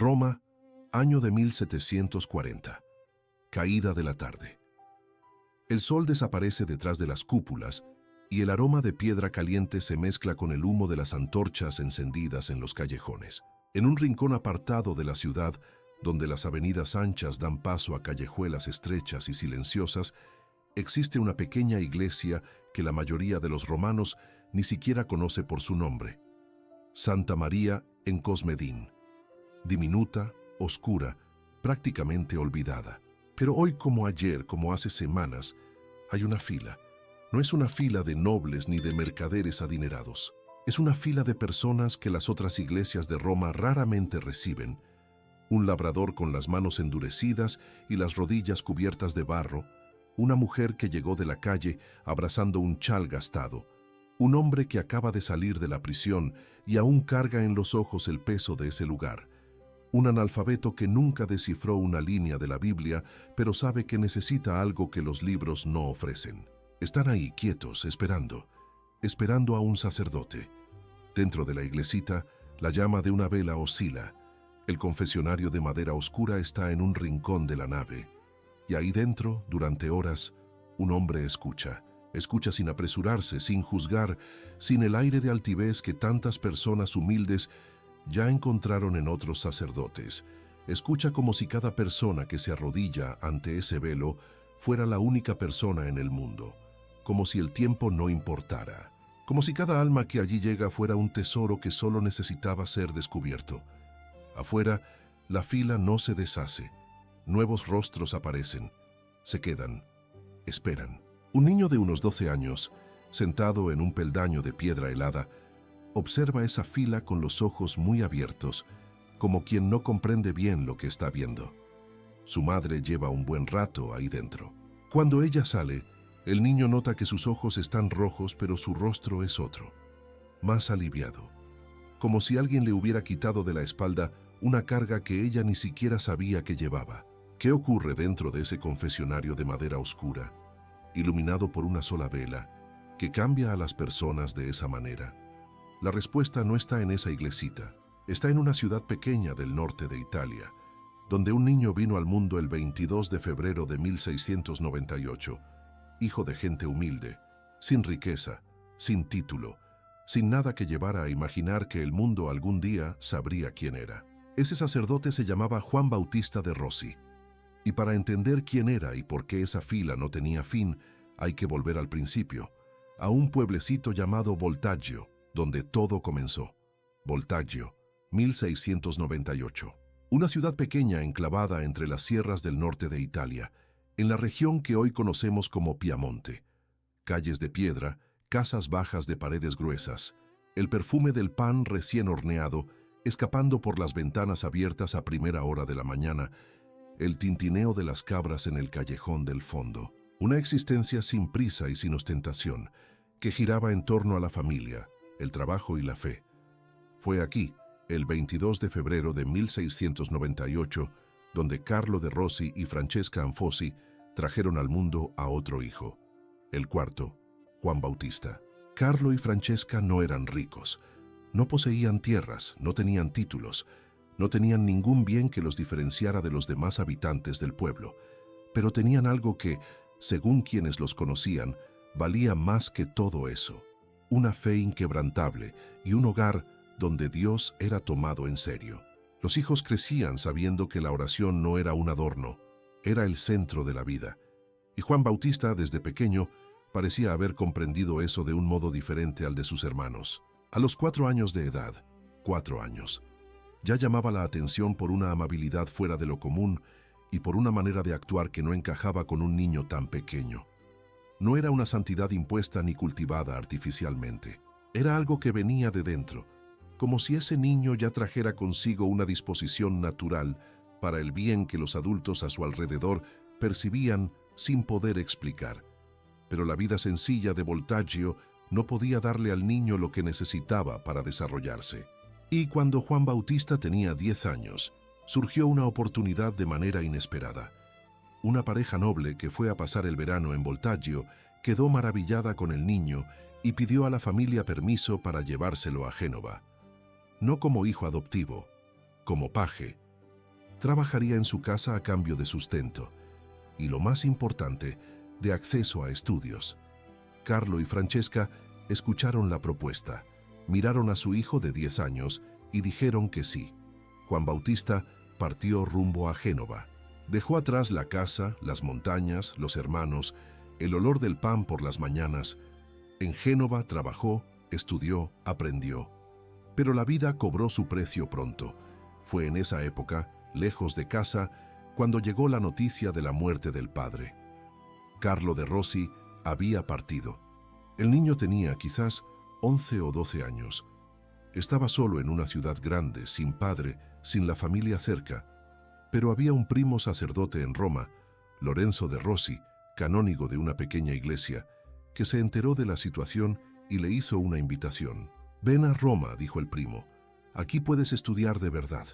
Roma, año de 1740. Caída de la tarde. El sol desaparece detrás de las cúpulas y el aroma de piedra caliente se mezcla con el humo de las antorchas encendidas en los callejones. En un rincón apartado de la ciudad, donde las avenidas anchas dan paso a callejuelas estrechas y silenciosas, existe una pequeña iglesia que la mayoría de los romanos ni siquiera conoce por su nombre. Santa María en Cosmedin. Diminuta, oscura, prácticamente olvidada. Pero hoy como ayer, como hace semanas, hay una fila. No es una fila de nobles ni de mercaderes adinerados. Es una fila de personas que las otras iglesias de Roma raramente reciben. Un labrador con las manos endurecidas y las rodillas cubiertas de barro, una mujer que llegó de la calle abrazando un chal gastado, un hombre que acaba de salir de la prisión y aún carga en los ojos el peso de ese lugar, un analfabeto que nunca descifró una línea de la Biblia, pero sabe que necesita algo que los libros no ofrecen. Están ahí quietos, esperando a un sacerdote. Dentro de la iglesita, la llama de una vela oscila. El confesionario de madera oscura está en un rincón de la nave. Y ahí dentro, durante horas, un hombre escucha. Escucha sin apresurarse, sin juzgar, sin el aire de altivez que tantas personas humildes ya encontraron en otros sacerdotes. Escucha como si cada persona que se arrodilla ante ese velo fuera la única persona en el mundo. Como si el tiempo no importara. Como si cada alma que allí llega fuera un tesoro que solo necesitaba ser descubierto. Afuera, la fila no se deshace. Nuevos rostros aparecen. Se quedan. Esperan. Un niño de unos 12 años, sentado en un peldaño de piedra helada, observa esa fila con los ojos muy abiertos, como quien no comprende bien lo que está viendo. Su madre lleva un buen rato ahí dentro. Cuando ella sale, el niño nota que sus ojos están rojos, pero su rostro es otro, más aliviado, como si alguien le hubiera quitado de la espalda una carga que ella ni siquiera sabía que llevaba. ¿Qué ocurre dentro de ese confesionario de madera oscura, iluminado por una sola vela, que cambia a las personas de esa manera? La respuesta no está en esa iglesita, está en una ciudad pequeña del norte de Italia, donde un niño vino al mundo el 22 de febrero de 1698, hijo de gente humilde, sin riqueza, sin título, sin nada que llevara a imaginar que el mundo algún día sabría quién era. Ese sacerdote se llamaba Juan Bautista de Rossi. Y para entender quién era y por qué esa fila no tenía fin, hay que volver al principio, a un pueblecito llamado Voltaggio, donde todo comenzó. Voltaggio, 1698. Una ciudad pequeña enclavada entre las sierras del norte de Italia, en la región que hoy conocemos como Piamonte. Calles de piedra, casas bajas de paredes gruesas, el perfume del pan recién horneado, escapando por las ventanas abiertas a primera hora de la mañana, el tintineo de las cabras en el callejón del fondo. Una existencia sin prisa y sin ostentación, que giraba en torno a la familia, el trabajo y la fe. Fue aquí, el 22 de febrero de 1698, donde Carlo de Rossi y Francesca Anfosi trajeron al mundo a otro hijo, el cuarto, Juan Bautista. Carlo y Francesca no eran ricos, no poseían tierras, no tenían títulos, no tenían ningún bien que los diferenciara de los demás habitantes del pueblo, pero tenían algo que, según quienes los conocían, valía más que todo eso: una fe inquebrantable y un hogar donde Dios era tomado en serio. Los hijos crecían sabiendo que la oración no era un adorno, era el centro de la vida. Y Juan Bautista, desde pequeño, parecía haber comprendido eso de un modo diferente al de sus hermanos. A los 4 años de edad, 4 años, ya llamaba la atención por una amabilidad fuera de lo común y por una manera de actuar que no encajaba con un niño tan pequeño. No era una santidad impuesta ni cultivada artificialmente. Era algo que venía de dentro, como si ese niño ya trajera consigo una disposición natural para el bien que los adultos a su alrededor percibían sin poder explicar. Pero la vida sencilla de Voltaggio no podía darle al niño lo que necesitaba para desarrollarse. Y cuando Juan Bautista tenía 10 años, surgió una oportunidad de manera inesperada. Una pareja noble que fue a pasar el verano en Voltaggio quedó maravillada con el niño y pidió a la familia permiso para llevárselo a Génova. No como hijo adoptivo, como paje, Trabajaría en su casa a cambio de sustento y, lo más importante, de acceso a estudios. Carlo y Francesca escucharon la propuesta, miraron a su hijo de 10 años y dijeron que sí. Juan Bautista partió rumbo a Génova. Dejó atrás la casa, las montañas, los hermanos, el olor del pan por las mañanas. En Génova trabajó, estudió, aprendió. Pero la vida cobró su precio pronto. Fue en esa época, lejos de casa, cuando llegó la noticia de la muerte del padre. Carlo de Rossi había partido. El niño tenía quizás 11 o 12 años. Estaba solo en una ciudad grande, sin padre, sin la familia cerca. Pero había un primo sacerdote en Roma, Lorenzo de Rossi, canónigo de una pequeña iglesia, que se enteró de la situación y le hizo una invitación. «Ven a Roma», dijo el primo. «Aquí puedes estudiar de verdad».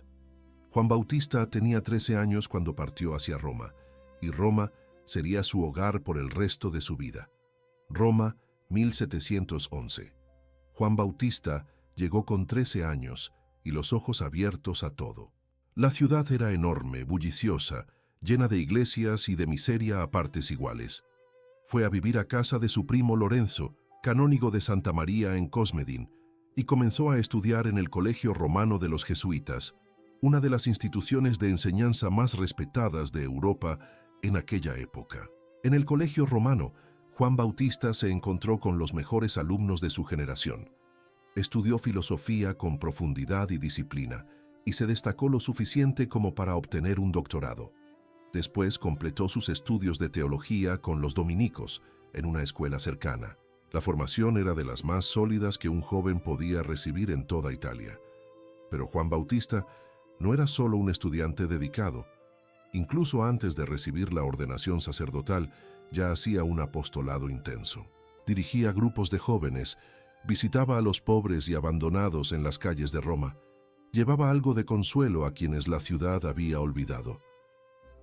Juan Bautista tenía 13 años cuando partió hacia Roma, y Roma sería su hogar por el resto de su vida. Roma, 1711. Juan Bautista llegó con 13 años y los ojos abiertos a todo. La ciudad era enorme, bulliciosa, llena de iglesias y de miseria a partes iguales. Fue a vivir a casa de su primo Lorenzo, canónigo de Santa María en Cosmedin, y comenzó a estudiar en el Colegio Romano de los Jesuitas, una de las instituciones de enseñanza más respetadas de Europa en aquella época. En el Colegio Romano, Juan Bautista se encontró con los mejores alumnos de su generación. Estudió filosofía con profundidad y disciplina, y se destacó lo suficiente como para obtener un doctorado. Después completó sus estudios de teología con los dominicos, en una escuela cercana. La formación era de las más sólidas que un joven podía recibir en toda Italia. Pero Juan Bautista no era solo un estudiante dedicado. Incluso antes de recibir la ordenación sacerdotal, ya hacía un apostolado intenso. Dirigía grupos de jóvenes, visitaba a los pobres y abandonados en las calles de Roma, llevaba algo de consuelo a quienes la ciudad había olvidado.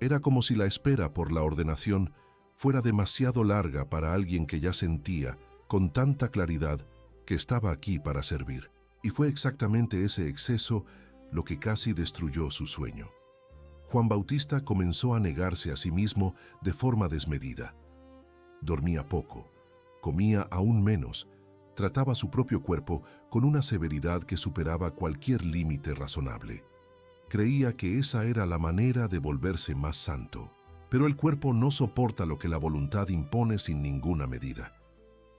Era como si la espera por la ordenación fuera demasiado larga para alguien que ya sentía, con tanta claridad, que estaba aquí para servir. Y fue exactamente ese exceso lo que casi destruyó su sueño. Juan Bautista comenzó a negarse a sí mismo de forma desmedida. Dormía poco, comía aún menos, trataba su propio cuerpo con una severidad que superaba cualquier límite razonable. Creía que esa era la manera de volverse más santo. Pero el cuerpo no soporta lo que la voluntad impone sin ninguna medida.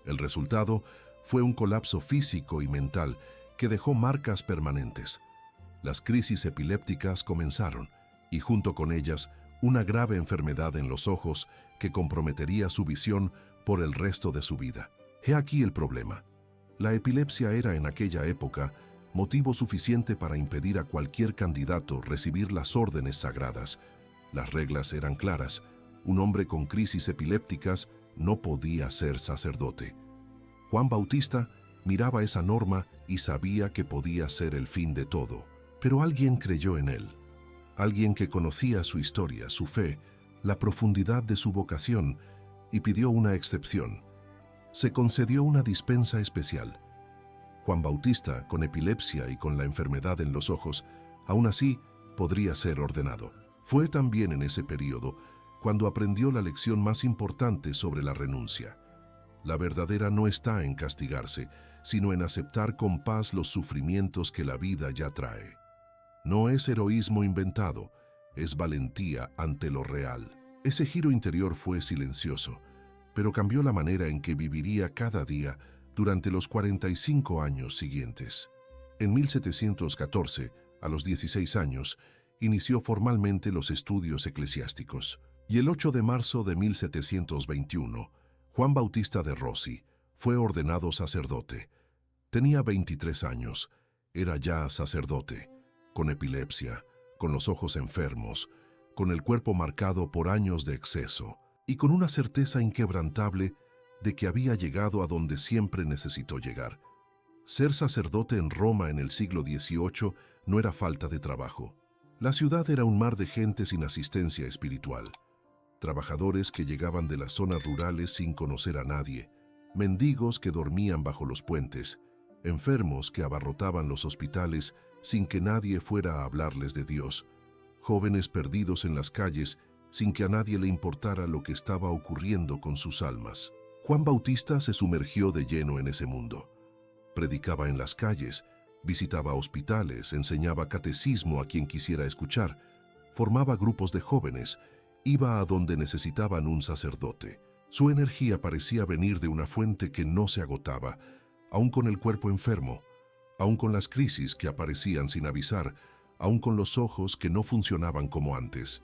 El resultado fue un colapso físico y mental que dejó marcas permanentes. Las crisis epilépticas comenzaron, y junto con ellas, una grave enfermedad en los ojos que comprometería su visión por el resto de su vida. He aquí el problema. La epilepsia era en aquella época motivo suficiente para impedir a cualquier candidato recibir las órdenes sagradas. Las reglas eran claras. Un hombre con crisis epilépticas no podía ser sacerdote. Juan Bautista miraba esa norma y sabía que podía ser el fin de todo. Pero alguien creyó en él. Alguien que conocía su historia, su fe, la profundidad de su vocación, y pidió una excepción. Se concedió una dispensa especial. Juan Bautista, con epilepsia y con la enfermedad en los ojos, aún así podría ser ordenado. Fue también en ese período cuando aprendió la lección más importante sobre la renuncia. La verdadera no está en castigarse, sino en aceptar con paz los sufrimientos que la vida ya trae. No es heroísmo inventado, es valentía ante lo real. Ese giro interior fue silencioso, pero cambió la manera en que viviría cada día durante los 45 años siguientes. En 1714, a los 16 años, inició formalmente los estudios eclesiásticos, y el 8 de marzo de 1721, Juan Bautista de Rossi fue ordenado sacerdote. Tenía 23 años, era ya sacerdote, con epilepsia, con los ojos enfermos, con el cuerpo marcado por años de exceso, y con una certeza inquebrantable de que había llegado a donde siempre necesitó llegar. Ser sacerdote en Roma en el siglo XVIII no era falta de trabajo. La ciudad era un mar de gente sin asistencia espiritual. Trabajadores que llegaban de las zonas rurales sin conocer a nadie, mendigos que dormían bajo los puentes, enfermos que abarrotaban los hospitales sin que nadie fuera a hablarles de Dios, jóvenes perdidos en las calles sin que a nadie le importara lo que estaba ocurriendo con sus almas. Juan Bautista se sumergió de lleno en ese mundo. Predicaba en las calles, visitaba hospitales, enseñaba catecismo a quien quisiera escuchar, formaba grupos de jóvenes, iba a donde necesitaban un sacerdote. Su energía parecía venir de una fuente que no se agotaba, aun con el cuerpo enfermo, aun con las crisis que aparecían sin avisar, aun con los ojos que no funcionaban como antes.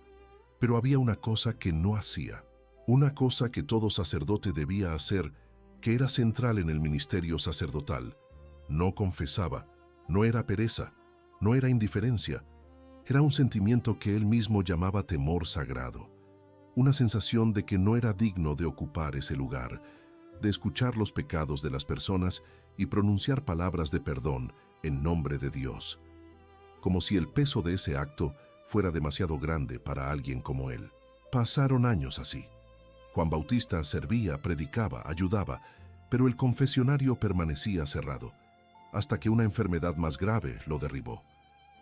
Pero había una cosa que no hacía, una cosa que todo sacerdote debía hacer, que era central en el ministerio sacerdotal. No confesaba, no era pereza, no era indiferencia, era un sentimiento que él mismo llamaba temor sagrado, una sensación de que no era digno de ocupar ese lugar, de escuchar los pecados de las personas y pronunciar palabras de perdón en nombre de Dios, como si el peso de ese acto fuera demasiado grande para alguien como él. Pasaron años así. Juan Bautista servía, predicaba, ayudaba, pero el confesionario permanecía cerrado, hasta que una enfermedad más grave lo derribó.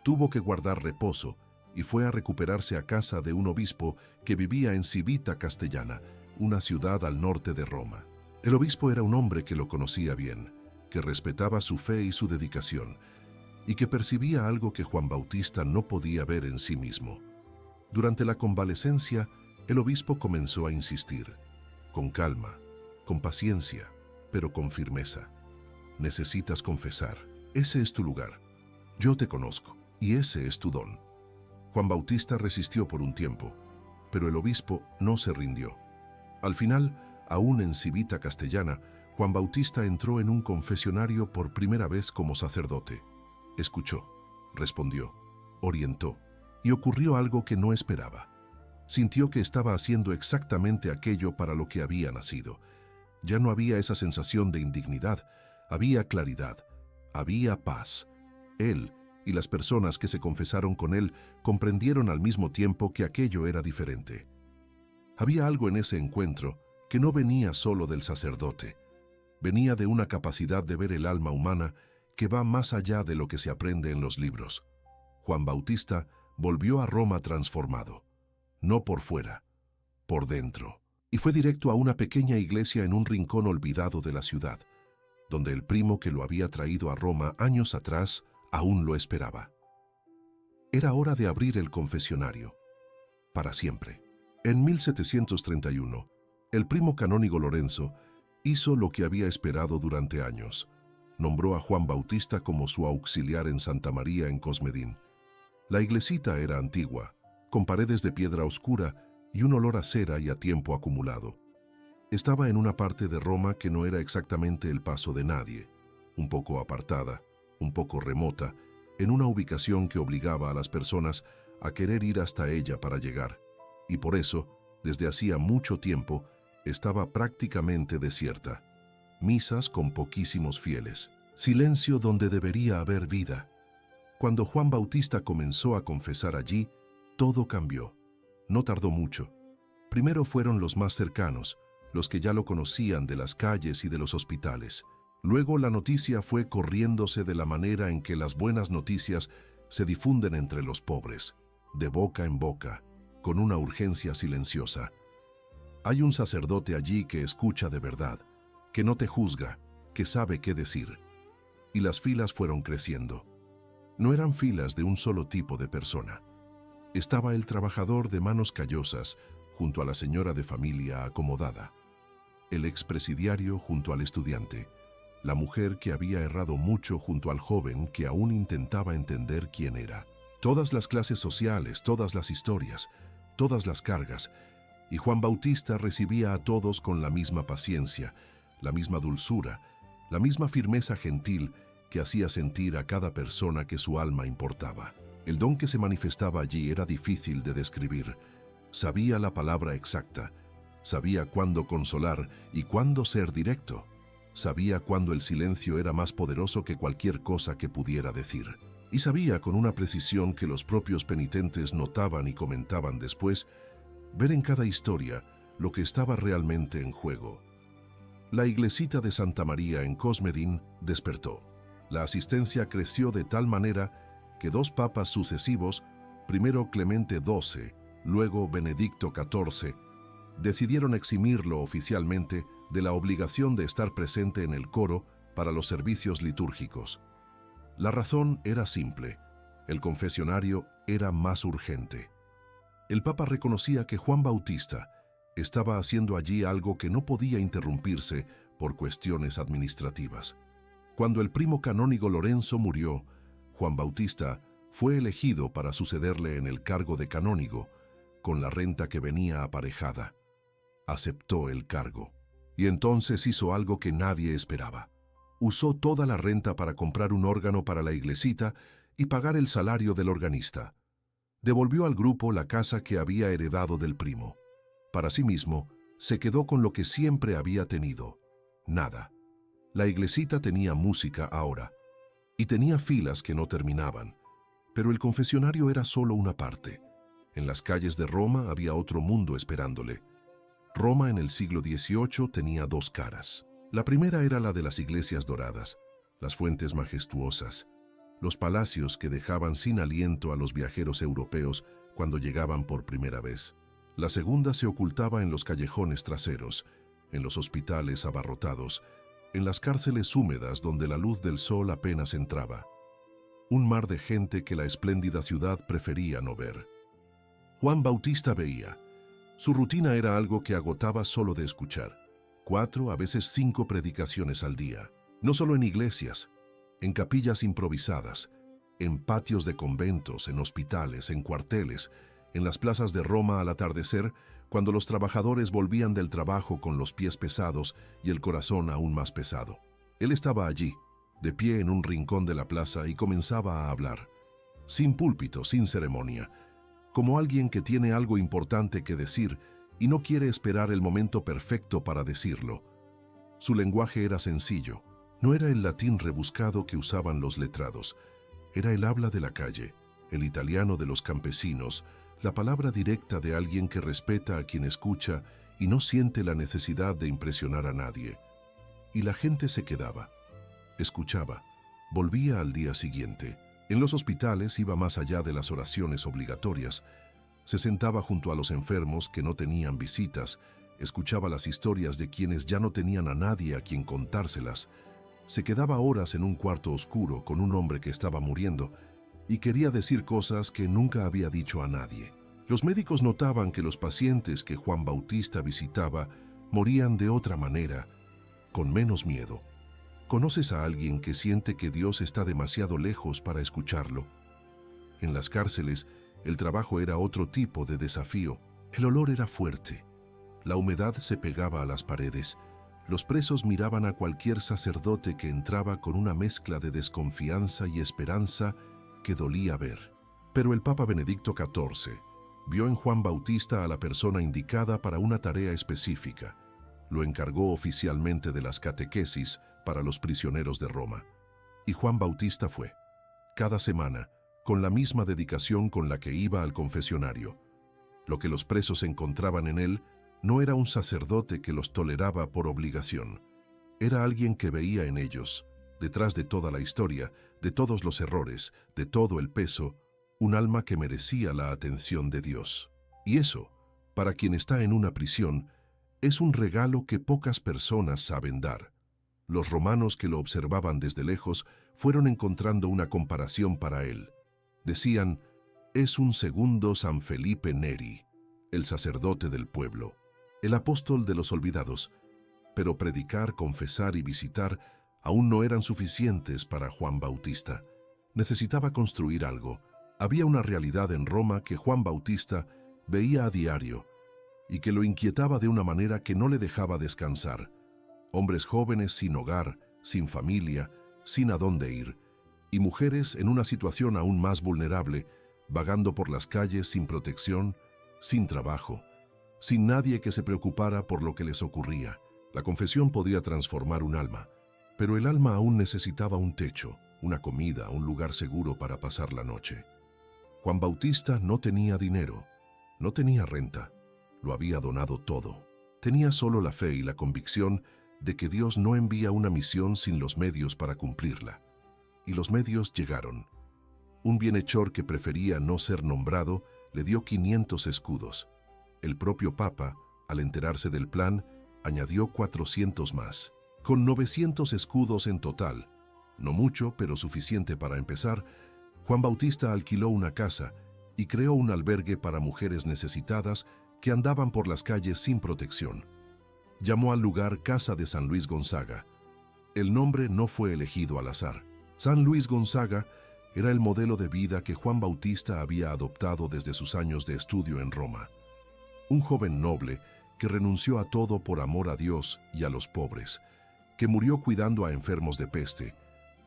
Tuvo que guardar reposo y fue a recuperarse a casa de un obispo que vivía en Civita Castellana, una ciudad al norte de Roma. El obispo era un hombre que lo conocía bien, que respetaba su fe y su dedicación, y que percibía algo que Juan Bautista no podía ver en sí mismo. Durante la convalecencia, el obispo comenzó a insistir, con calma, con paciencia, pero con firmeza. Necesitas confesar. Ese es tu lugar. Yo te conozco, y ese es tu don. Juan Bautista resistió por un tiempo, pero el obispo no se rindió. Al final, aún en Civita Castellana, Juan Bautista entró en un confesionario por primera vez como sacerdote. Escuchó, respondió, orientó, y ocurrió algo que no esperaba. Sintió que estaba haciendo exactamente aquello para lo que había nacido. Ya no había esa sensación de indignidad, había claridad, había paz. Él y las personas que se confesaron con él comprendieron al mismo tiempo que aquello era diferente. Había algo en ese encuentro que no venía solo del sacerdote, venía de una capacidad de ver el alma humana que va más allá de lo que se aprende en los libros. Juan Bautista volvió a Roma transformado, no por fuera, por dentro, y fue directo a una pequeña iglesia en un rincón olvidado de la ciudad, donde el primo que lo había traído a Roma años atrás aún lo esperaba. Era hora de abrir el confesionario, para siempre. En 1731, el primo canónigo Lorenzo hizo lo que había esperado durante años. Nombró a Juan Bautista como su auxiliar en Santa María en Cosmedin. La iglesita era antigua, con paredes de piedra oscura y un olor a cera y a tiempo acumulado. Estaba en una parte de Roma que no era exactamente el paso de nadie, un poco apartada, un poco remota, en una ubicación que obligaba a las personas a querer ir hasta ella para llegar, y por eso, desde hacía mucho tiempo, estaba prácticamente desierta. Misas con poquísimos fieles, silencio donde debería haber vida. Cuando Juan Bautista comenzó a confesar allí, todo cambió. No tardó mucho. Primero fueron los más cercanos, los que ya lo conocían de las calles y de los hospitales. Luego la noticia fue corriéndose de la manera en que las buenas noticias se difunden entre los pobres, de boca en boca, con una urgencia silenciosa. Hay un sacerdote allí que escucha de verdad, que no te juzga, que sabe qué decir. Y las filas fueron creciendo. No eran filas de un solo tipo de persona. Estaba el trabajador de manos callosas junto a la señora de familia acomodada, el expresidiario junto al estudiante, la mujer que había errado mucho junto al joven que aún intentaba entender quién era. Todas las clases sociales, todas las historias, todas las cargas, y Juan Bautista recibía a todos con la misma paciencia, la misma dulzura, la misma firmeza gentil que hacía sentir a cada persona que su alma importaba. El don que se manifestaba allí era difícil de describir. Sabía la palabra exacta, sabía cuándo consolar y cuándo ser directo. Sabía cuándo el silencio era más poderoso que cualquier cosa que pudiera decir. Y sabía con una precisión que los propios penitentes notaban y comentaban después, ver en cada historia lo que estaba realmente en juego. La iglesita de Santa María en Cosmedin despertó. La asistencia creció de tal manera que 2 papas sucesivos primero Clemente XII, luego Benedicto XIV, decidieron eximirlo oficialmente de la obligación de estar presente en el coro para los servicios litúrgicos. La razón era simple: el confesionario era más urgente. El Papa reconocía que Juan Bautista estaba haciendo allí algo que no podía interrumpirse por cuestiones administrativas. Cuando el primo canónigo Lorenzo murió, Juan Bautista fue elegido para sucederle en el cargo de canónigo, con la renta que venía aparejada. Aceptó el cargo, y entonces hizo algo que nadie esperaba. Usó toda la renta para comprar un órgano para la iglesita y pagar el salario del organista. Devolvió al grupo la casa que había heredado del primo. Para sí mismo, se quedó con lo que siempre había tenido: nada. La iglesita tenía música ahora, y tenía filas que no terminaban, pero el confesionario era solo una parte. En las calles de Roma había otro mundo esperándole. Roma en el siglo XVIII tenía dos caras. La primera era la de las iglesias doradas, las fuentes majestuosas, los palacios que dejaban sin aliento a los viajeros europeos cuando llegaban por primera vez. La segunda se ocultaba en los callejones traseros, en los hospitales abarrotados, en las cárceles húmedas donde la luz del sol apenas entraba. Un mar de gente que la espléndida ciudad prefería no ver. Juan Bautista veía. Su rutina era algo que agotaba solo de escuchar. 4, a veces 5 predicaciones al día. No solo en iglesias, en capillas improvisadas, en patios de conventos, en hospitales, en cuarteles, en las plazas de Roma al atardecer, cuando los trabajadores volvían del trabajo con los pies pesados y el corazón aún más pesado. Él estaba allí, de pie en un rincón de la plaza, y comenzaba a hablar, sin púlpito, sin ceremonia, como alguien que tiene algo importante que decir y no quiere esperar el momento perfecto para decirlo. Su lenguaje era sencillo, no era el latín rebuscado que usaban los letrados, era el habla de la calle, el italiano de los campesinos, la palabra directa de alguien que respeta a quien escucha y no siente la necesidad de impresionar a nadie. Y la gente se quedaba, escuchaba, volvía al día siguiente. En los hospitales iba más allá de las oraciones obligatorias. Se sentaba junto a los enfermos que no tenían visitas, escuchaba las historias de quienes ya no tenían a nadie a quien contárselas. Se quedaba horas en un cuarto oscuro con un hombre que estaba muriendo y quería decir cosas que nunca había dicho a nadie. Los médicos notaban que los pacientes que Juan Bautista visitaba morían de otra manera, con menos miedo. ¿Conoces a alguien que siente que Dios está demasiado lejos para escucharlo? En las cárceles, el trabajo era otro tipo de desafío. El olor era fuerte. La humedad se pegaba a las paredes. Los presos miraban a cualquier sacerdote que entraba con una mezcla de desconfianza y esperanza que dolía ver. Pero el Papa Benedicto XIV vio en Juan Bautista a la persona indicada para una tarea específica. Lo encargó oficialmente de las catequesis para los prisioneros de Roma. Y Juan Bautista fue, cada semana, con la misma dedicación con la que iba al confesionario. Lo que los presos encontraban en él no era un sacerdote que los toleraba por obligación. Era alguien que veía en ellos, detrás de toda la historia, de todos los errores, de todo el peso, un alma que merecía la atención de Dios. Y eso, para quien está en una prisión, es un regalo que pocas personas saben dar. Los romanos que lo observaban desde lejos fueron encontrando una comparación para él. Decían, es un segundo San Felipe Neri, el sacerdote del pueblo, el apóstol de los olvidados. Pero predicar, confesar y visitar aún no eran suficientes para Juan Bautista. Necesitaba construir algo. Había una realidad en Roma que Juan Bautista veía a diario y que lo inquietaba de una manera que no le dejaba descansar. Hombres jóvenes sin hogar, sin familia, sin a dónde ir, y mujeres en una situación aún más vulnerable, vagando por las calles sin protección, sin trabajo, sin nadie que se preocupara por lo que les ocurría. La confesión podía transformar un alma, pero el alma aún necesitaba un techo, una comida, un lugar seguro para pasar la noche. Juan Bautista no tenía dinero, no tenía renta, lo había donado todo. Tenía solo la fe y la convicción de que Dios no envía una misión sin los medios para cumplirla. Y los medios llegaron. Un bienhechor que prefería no ser nombrado le dio 500 escudos. El propio Papa, al enterarse del plan, añadió 400 más. Con 900 escudos en total, no mucho, pero suficiente para empezar, Juan Bautista alquiló una casa y creó un albergue para mujeres necesitadas que andaban por las calles sin protección. Llamó al lugar Casa de San Luis Gonzaga. El nombre no fue elegido al azar. San Luis Gonzaga era el modelo de vida que Juan Bautista había adoptado desde sus años de estudio en Roma. Un joven noble que renunció a todo por amor a Dios y a los pobres, que murió cuidando a enfermos de peste,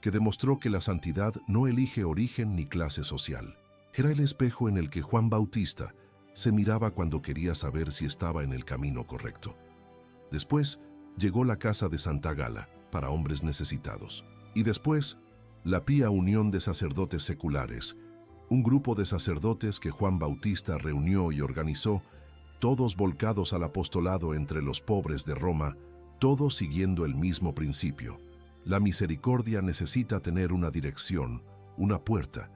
que demostró que la santidad no elige origen ni clase social. Era el espejo en el que Juan Bautista se miraba cuando quería saber si estaba en el camino correcto. Después llegó la Casa de Santa Gala para hombres necesitados. Y después, la Pía Unión de Sacerdotes Seculares, un grupo de sacerdotes que Juan Bautista reunió y organizó, todos volcados al apostolado entre los pobres de Roma, todos siguiendo el mismo principio. La misericordia necesita tener una dirección, una puerta.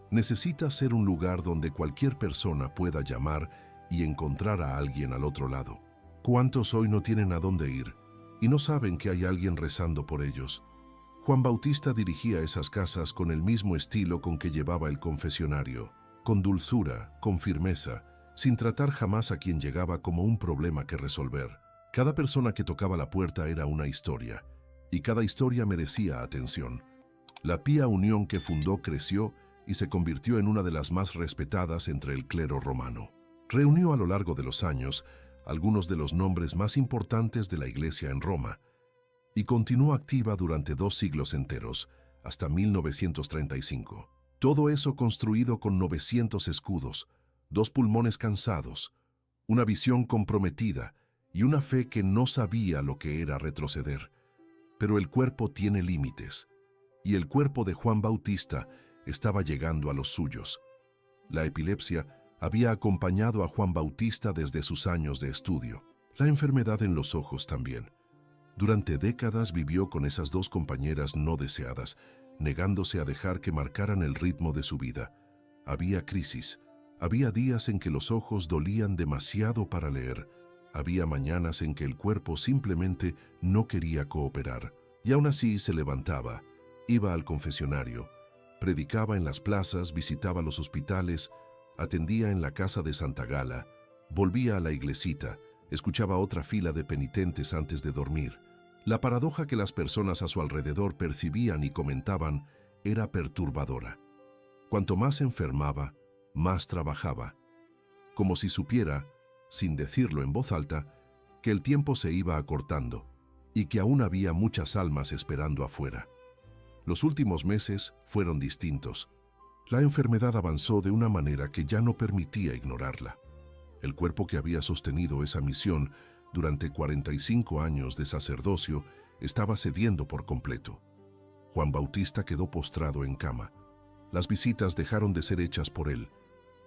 Necesita ser un lugar donde cualquier persona pueda llamar y encontrar a alguien al otro lado. ¿Cuántos hoy no tienen a dónde ir y no saben que hay alguien rezando por ellos? Juan Bautista dirigía esas casas con el mismo estilo con que llevaba el confesionario, con dulzura, con firmeza, sin tratar jamás a quien llegaba como un problema que resolver. Cada persona que tocaba la puerta era una historia, y cada historia merecía atención. La Pía Unión que fundó creció y se convirtió en una de las más respetadas entre el clero romano. Reunió a lo largo de los años algunos de los nombres más importantes de la Iglesia en Roma, y continuó activa durante 2 siglos enteros, hasta 1935. Todo eso construido con 900 escudos, 2 pulmones cansados, una visión comprometida y una fe que no sabía lo que era retroceder. Pero el cuerpo tiene límites, y el cuerpo de Juan Bautista estaba llegando a los suyos. La epilepsia había acompañado a Juan Bautista desde sus años de estudio. La enfermedad en los ojos también. Durante décadas vivió con esas 2 compañeras no deseadas, negándose a dejar que marcaran el ritmo de su vida. Había crisis. Había días en que los ojos dolían demasiado para leer. Había mañanas en que el cuerpo simplemente no quería cooperar. Y aún así se levantaba, iba al confesionario, predicaba en las plazas, visitaba los hospitales, atendía en la Casa de Santa Gala, volvía a la iglesita, escuchaba otra fila de penitentes antes de dormir. La paradoja que las personas a su alrededor percibían y comentaban era perturbadora. Cuanto más enfermaba, más trabajaba, como si supiera, sin decirlo en voz alta, que el tiempo se iba acortando y que aún había muchas almas esperando afuera. Los últimos meses fueron distintos. La enfermedad avanzó de una manera que ya no permitía ignorarla. El cuerpo que había sostenido esa misión durante 45 años de sacerdocio estaba cediendo por completo. Juan Bautista quedó postrado en cama. Las visitas dejaron de ser hechas por él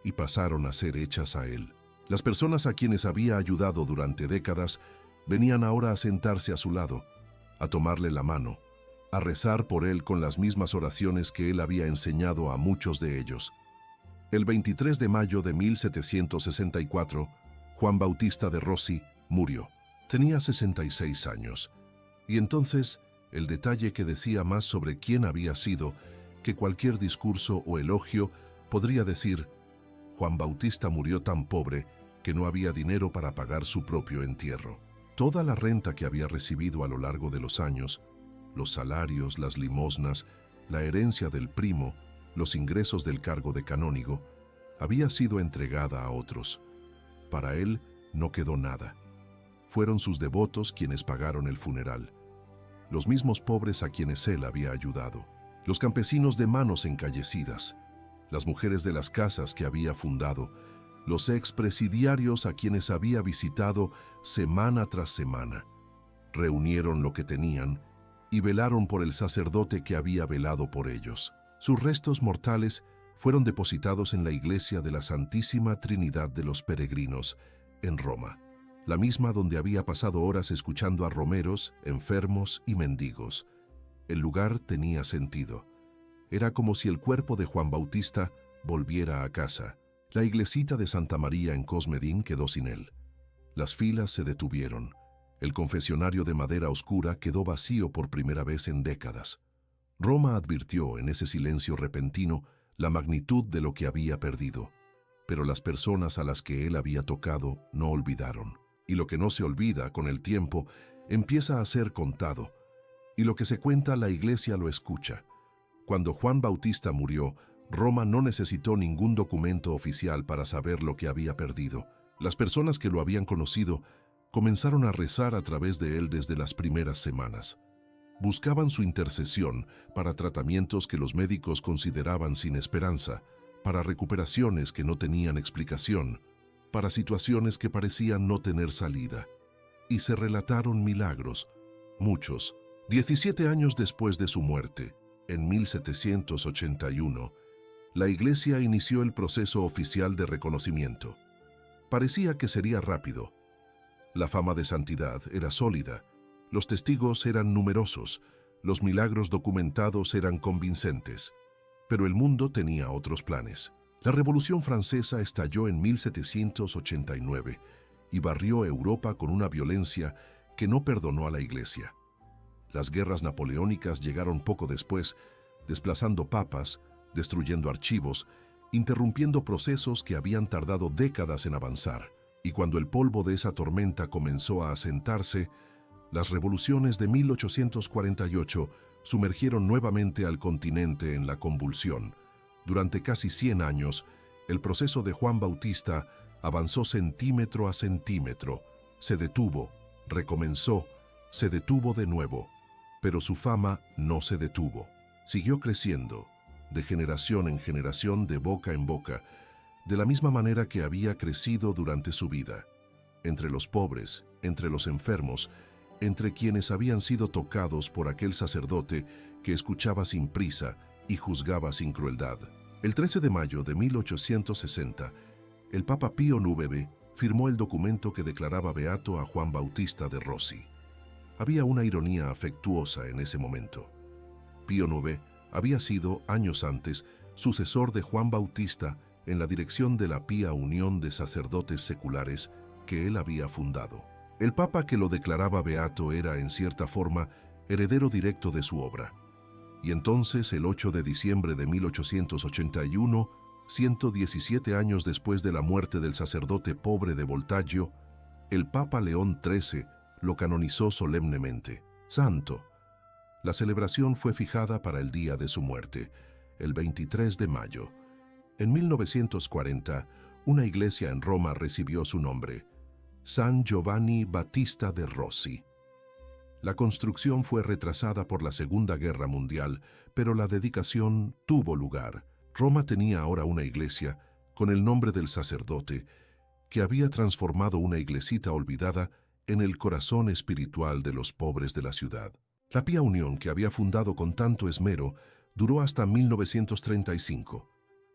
y pasaron a ser hechas a él. Las personas a quienes había ayudado durante décadas venían ahora a sentarse a su lado, a tomarle la mano, a rezar por él con las mismas oraciones que él había enseñado a muchos de ellos. El 23 de mayo de 1764, Juan Bautista de Rossi murió. Tenía 66 años. Y entonces, el detalle que decía más sobre quién había sido que cualquier discurso o elogio podría decir: Juan Bautista murió tan pobre que no había dinero para pagar su propio entierro. Toda la renta que había recibido a lo largo de los años, los salarios, las limosnas, la herencia del primo, los ingresos del cargo de canónigo, había sido entregada a otros. Para él no quedó nada. Fueron sus devotos quienes pagaron el funeral, los mismos pobres a quienes él había ayudado, los campesinos de manos encallecidas, las mujeres de las casas que había fundado, los expresidiarios a quienes había visitado semana tras semana. Reunieron lo que tenían y velaron por el sacerdote que había velado por ellos. Sus restos mortales fueron depositados en la iglesia de la Santísima Trinidad de los Peregrinos, en Roma, la misma donde había pasado horas escuchando a romeros, enfermos y mendigos. El lugar tenía sentido. Era como si el cuerpo de Juan Bautista volviera a casa. La iglesita de Santa María en Cosmedin quedó sin él. Las filas se detuvieron. El confesionario de madera oscura quedó vacío por primera vez en décadas. Roma advirtió en ese silencio repentino la magnitud de lo que había perdido, pero las personas a las que él había tocado no olvidaron. Y lo que no se olvida con el tiempo empieza a ser contado, y lo que se cuenta la iglesia lo escucha. Cuando Juan Bautista murió, Roma no necesitó ningún documento oficial para saber lo que había perdido. Las personas que lo habían conocido comenzaron a rezar a través de él desde las primeras semanas. Buscaban su intercesión para tratamientos que los médicos consideraban sin esperanza, para recuperaciones que no tenían explicación, para situaciones que parecían no tener salida. Y se relataron milagros, muchos. 17 años después de su muerte, en 1781, la Iglesia inició el proceso oficial de reconocimiento. Parecía que sería rápido. La fama de santidad era sólida, los testigos eran numerosos, los milagros documentados eran convincentes. Pero el mundo tenía otros planes. La Revolución Francesa estalló en 1789 y barrió Europa con una violencia que no perdonó a la Iglesia. Las guerras napoleónicas llegaron poco después, desplazando papas, destruyendo archivos, interrumpiendo procesos que habían tardado décadas en avanzar. Y cuando el polvo de esa tormenta comenzó a asentarse, las revoluciones de 1848 sumergieron nuevamente al continente en la convulsión. Durante casi 100 años, el proceso de Juan Bautista avanzó centímetro a centímetro, se detuvo, recomenzó, se detuvo de nuevo, pero su fama no se detuvo. Siguió creciendo, de generación en generación, de boca en boca, de la misma manera que había crecido durante su vida, entre los pobres, entre los enfermos, entre quienes habían sido tocados por aquel sacerdote que escuchaba sin prisa y juzgaba sin crueldad. El 13 de mayo de 1860, el Papa Pío IX firmó el documento que declaraba beato a Juan Bautista de Rossi. Había una ironía afectuosa en ese momento. Pío IX había sido, años antes, sucesor de Juan Bautista en la dirección de la Pía Unión de Sacerdotes Seculares que él había fundado. El Papa que lo declaraba beato era, en cierta forma, heredero directo de su obra. Y entonces, el 8 de diciembre de 1881, 117 años después de la muerte del sacerdote pobre de Voltaggio, el Papa León XIII lo canonizó solemnemente. Santo. La celebración fue fijada para el día de su muerte, el 23 de mayo. En 1940, una iglesia en Roma recibió su nombre, San Giovanni Battista de Rossi. La construcción fue retrasada por la Segunda Guerra Mundial, pero la dedicación tuvo lugar. Roma tenía ahora una iglesia, con el nombre del sacerdote, que había transformado una iglesita olvidada en el corazón espiritual de los pobres de la ciudad. La Pía Unión, que había fundado con tanto esmero, duró hasta 1935,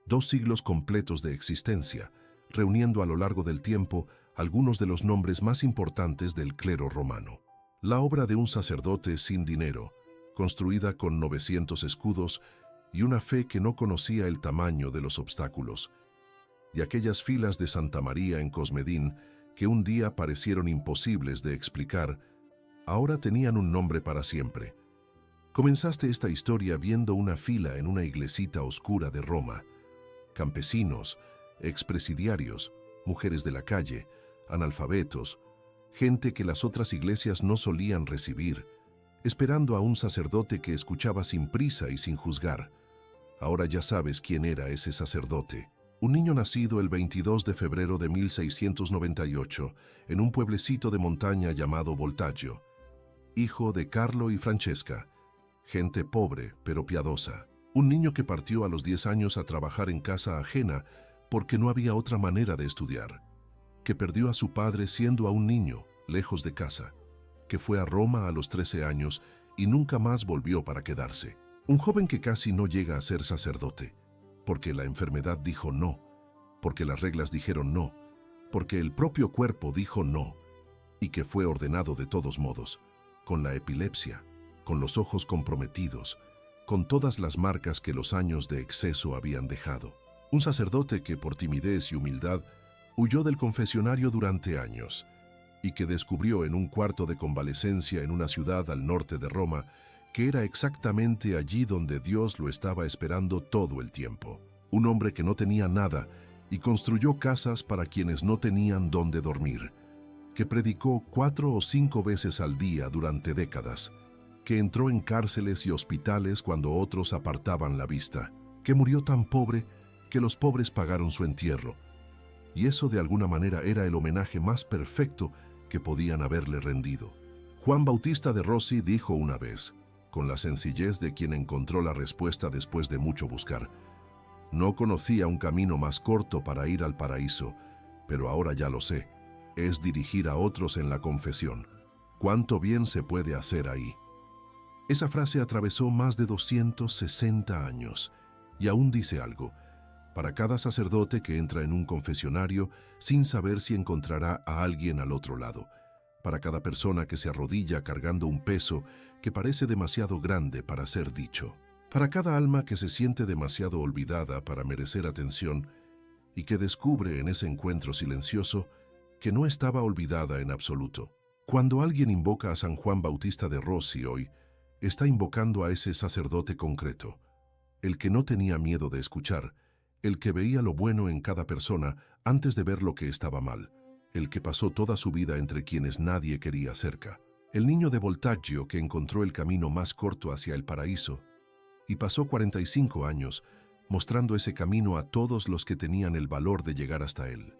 2 siglos completos de existencia, reuniendo a lo largo del tiempo algunos de los nombres más importantes del clero romano. La obra de un sacerdote sin dinero, construida con 900 escudos y una fe que no conocía el tamaño de los obstáculos, y aquellas filas de Santa María en Cosmedin que un día parecieron imposibles de explicar, ahora tenían un nombre para siempre. Comenzaste esta historia viendo una fila en una iglesita oscura de Roma, campesinos, expresidiarios, mujeres de la calle, analfabetos, gente que las otras iglesias no solían recibir, esperando a un sacerdote que escuchaba sin prisa y sin juzgar. Ahora ya sabes quién era ese sacerdote. Un niño nacido el 22 de febrero de 1698 en un pueblecito de montaña llamado Voltaggio, hijo de Carlo y Francesca, gente pobre pero piadosa. Un niño que partió a los 10 años a trabajar en casa ajena porque no había otra manera de estudiar, que perdió a su padre siendo aún niño, lejos de casa, que fue a Roma a los 13 años y nunca más volvió para quedarse. Un joven que casi no llega a ser sacerdote, porque la enfermedad dijo no, porque las reglas dijeron no, porque el propio cuerpo dijo no, y que fue ordenado de todos modos, con la epilepsia, con los ojos comprometidos, con todas las marcas que los años de exceso habían dejado. Un sacerdote que, por timidez y humildad, huyó del confesionario durante años y que descubrió en un cuarto de convalecencia en una ciudad al norte de Roma que era exactamente allí donde Dios lo estaba esperando todo el tiempo. Un hombre que no tenía nada y construyó casas para quienes no tenían dónde dormir, que predicó 4 o 5 veces al día durante décadas, que entró en cárceles y hospitales cuando otros apartaban la vista, que murió tan pobre que los pobres pagaron su entierro. Y eso de alguna manera era el homenaje más perfecto que podían haberle rendido. Juan Bautista de Rossi dijo una vez, con la sencillez de quien encontró la respuesta después de mucho buscar: no conocía un camino más corto para ir al paraíso, pero ahora ya lo sé, es dirigir a otros en la confesión. ¿Cuánto bien se puede hacer ahí? Esa frase atravesó más de 260 años y aún dice algo. Para cada sacerdote que entra en un confesionario sin saber si encontrará a alguien al otro lado, para cada persona que se arrodilla cargando un peso que parece demasiado grande para ser dicho, para cada alma que se siente demasiado olvidada para merecer atención y que descubre en ese encuentro silencioso que no estaba olvidada en absoluto. Cuando alguien invoca a San Juan Bautista de Rossi hoy, está invocando a ese sacerdote concreto, el que no tenía miedo de escuchar, el que veía lo bueno en cada persona antes de ver lo que estaba mal, el que pasó toda su vida entre quienes nadie quería cerca, el niño de Voltaggio que encontró el camino más corto hacia el paraíso y pasó 45 años mostrando ese camino a todos los que tenían el valor de llegar hasta él.